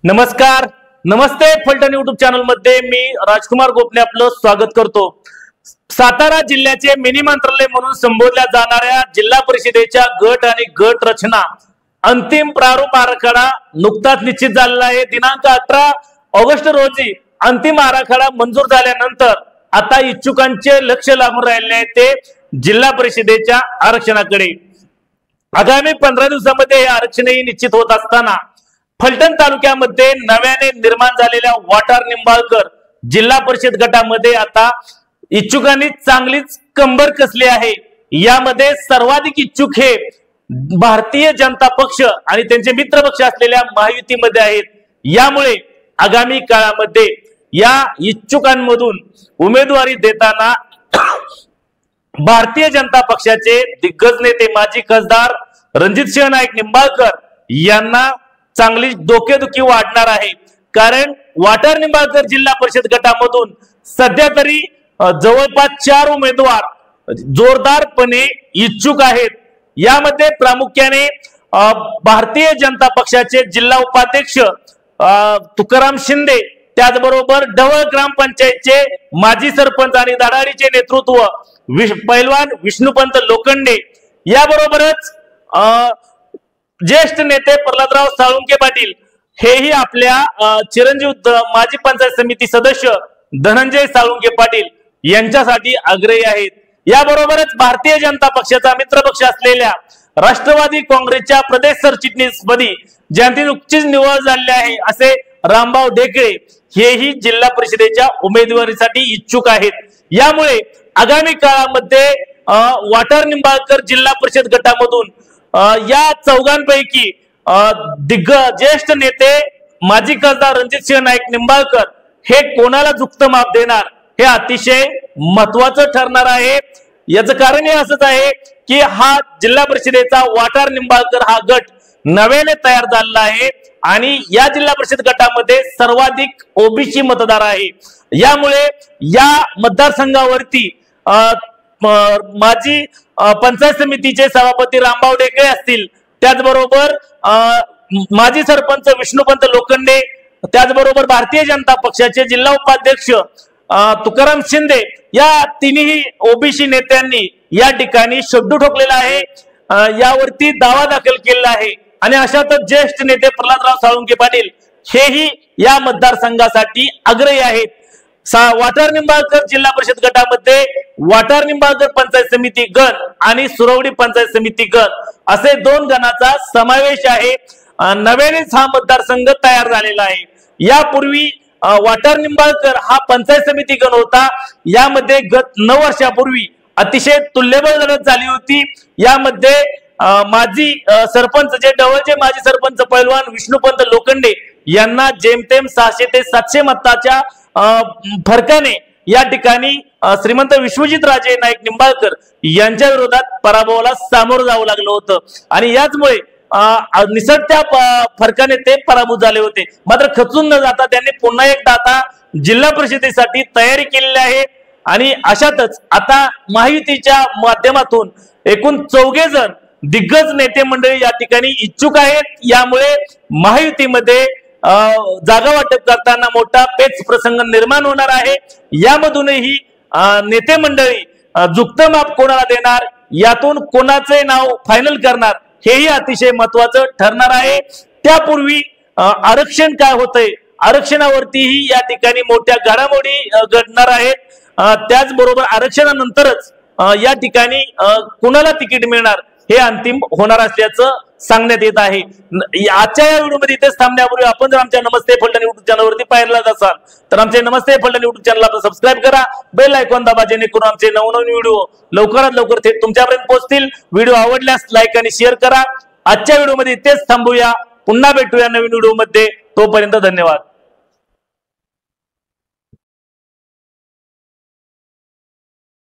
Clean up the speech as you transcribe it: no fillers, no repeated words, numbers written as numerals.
नमस्कार, नमस्ते Phaltan YouTube channel मध्ये मी राजकुमार गोपने आपलं स्वागत करतो। सातारा जिल्ह्याचे मिनी मंत्रालय म्हणून संबोधल्या जाणाऱ्या जिल्हा परिषदेच्या गट आणि गट रचना अंतिम प्रारूप आराखडा नुकताच निश्चित झालेला आहे। दिनांक 18 ऑगस्ट रोजी अंतिम आराखडा मंजूर झाल्यानंतर आता इच्छुकांचे लक्ष लागून राहिले आहे ते जिल्हा परिषदेच्या आरक्षणाकडे। आगामी 15 दिवसांमध्ये हे आरक्षणही निश्चित होत असताना फलटण तालुक्यामध्ये नव्याने निर्माण झालेल्या वाटार निंबाळकर जिल्हा परिषद गटामध्ये आता इच्छुकांनी चांगलीच कंबर कसली आहे। यामध्ये सर्वाधिक इच्छुक हे भारतीय जनता पक्ष आणि त्यांचे मित्र पक्ष असलेल्या महायुतीमध्ये आहेत। यामुळे आगामी काळामध्ये या इच्छुकांमधून उमेदवारी देताना भारतीय जनता पक्षाचे दिग्गज नेते माजी खासदार रणजितसिंह नाईक निंबाळकर यांना चांगली डोकेदुखी वाढणार आहे। कारण वाटार निंबाळकर जिल्हा परिषद गटामधून सध्या तरी जवळपास 4 उमेदवार जोरदारपणे इच्छुक आहेत। यामध्ये प्रामुख्याने भारतीय जनता पक्षाचे जिल्हा उपाध्यक्ष तुकाराम शिंदे, त्याचबरोबर ढवळ ग्रामपंचायतचे माजी सरपंच आणि धडाडीचे नेतृत्व पैलवान विष्णुपंत लोखंडे, याबरोबरच ज्येष्ठ नेते प्रल्हादराव साळुंके पाटील हेही आपल्या चिरंजीव माजी पंचायत समिती सदस्य धनंजय साळुंके पाटील यांच्यासाठी आग्रही आहेत। याबरोबरच भारतीय जनता पक्षाचा मित्र पक्ष असलेल्या राष्ट्रवादी काँग्रेसच्या प्रदेश सरचिटणीसपदी ज्यांची नुकतीच निवड झाली आहे असे रामभाऊ ढेकळे हेही जिल्हा परिषदेच्या उमेदवारीसाठी इच्छुक आहेत। यामुळे आगामी काळामध्ये वाटार निंबाळकर जिल्हा परिषद गटामधून या चौघांपैकी ज्येष्ठ नेते माजी खासदार रणजितसिंह नाईक निंबाळकर हे कोणाला झुकतं माप देणार हे अतिशय महत्वाचं ठरणार आहे। याचं कारण हे असंच आहे की हा जिल्हा परिषदेचा वाटार निंबाळकर हा गट नव्याने तयार झालेला आहे आणि या जिल्हा परिषद गटामध्ये सर्वाधिक ओबीसी मतदार आहे। यामुळे या मतदारसंघावरती माजी पंचायत समितीचे सभापती रामभाऊ ढेकळे असतील, त्याचबरोबर माजी सरपंच विष्णुपंत लोखंडे, त्याचबरोबर भारतीय जनता पक्षाचे जिल्हा उपाध्यक्ष तुकाराम शिंदे, या तिन्ही ओबीसी नेत्यांनी या ठिकाणी शब्द ठोकलेला आहे, यावरती दावा दाखल केलेला आहे। आणि अशातच ज्येष्ठ नेते प्रल्हादराव साळुंके पाटील हेही या मतदारसंघासाठी आग्रही आहेत। वाटार निंबाळकर जिल्हा परिषद गटामध्ये वाटार निंबाळकर पंचायत समिती गण आणि सुरवडी पंचायत समिती गण असे 2 गणाचा समावेश आहे। नव्यानेच हा मतदारसंघ तयार झालेला आहे। यापूर्वी वाटार निंबाळकर हा पंचायत समिती गण होता। यामध्ये गत 9 वर्षापूर्वी अतिशय तुल्यबळ लढत झाली होती। यामध्ये माजी सरपंच जे ढवळचे माजी सरपंच पैलवान विष्णुपंत लोखंडे यांना जेमतेम 600 ते 700 मताच्या फरकाने या ठिकाणी श्रीमंत विश्वजित राजे नाईक निंबाळकर यांच्या विरोधात पराभवाला सामोरं जावं लागलं होतं आणि याचमुळे निसटत्या फरकाने ते पराभूत झाले होते। मात्र खचून न जाता त्यांनी पुन्हा एकदा आता जिल्हा परिषदेसाठी तयारी केलेली आहे आणि अशातच आता महायुतीच्या माध्यमातून एकूण 4 जण दिग्गज नेते मंडळी या ठिकाणी इच्छुक आहेत। यामुळे महायुतीमध्ये जागा वाटप करताना मोठा पेच प्रसंग निर्माण होणार आहे। यामधूनही नेते मंडळी झुकतं माप कोणाला देणार, यातून कोणाचे नाव फायनल करणार हेही अतिशय महत्वाचं ठरणार आहे। त्यापूर्वी आरक्षण काय होतंय, आरक्षणावरतीही या ठिकाणी मोठ्या घडामोडी घडणार आहेत। त्याचबरोबर आरक्षणानंतरच या ठिकाणी कोणाला तिकीट मिळणार हे अंतिम होणार असल्याचं सांगण्यात येत आहे। आजच्या या व्हिडिओमध्ये इथेच थांबण्यापूर्वी आपण जर आमच्या नमस्ते फलटण युट्यूब चॅनलवरती पाहिलाच असाल तर आमचे नमस्ते फलटण युट्यूब चॅनलला सबस्क्राईब करा, बेल आयकॉन दाबा, जेणेकरून आमचे नवनवीन व्हिडिओ लवकरात लवकर थेट तुमच्यापर्यंत पोहोचतील। व्हिडिओ आवडल्यास लाईक आणि शेअर करा। आजच्या व्हिडिओमध्ये इथेच थांबूया, पुन्हा भेटूया नवीन व्हिडिओमध्ये। तोपर्यंत धन्यवाद।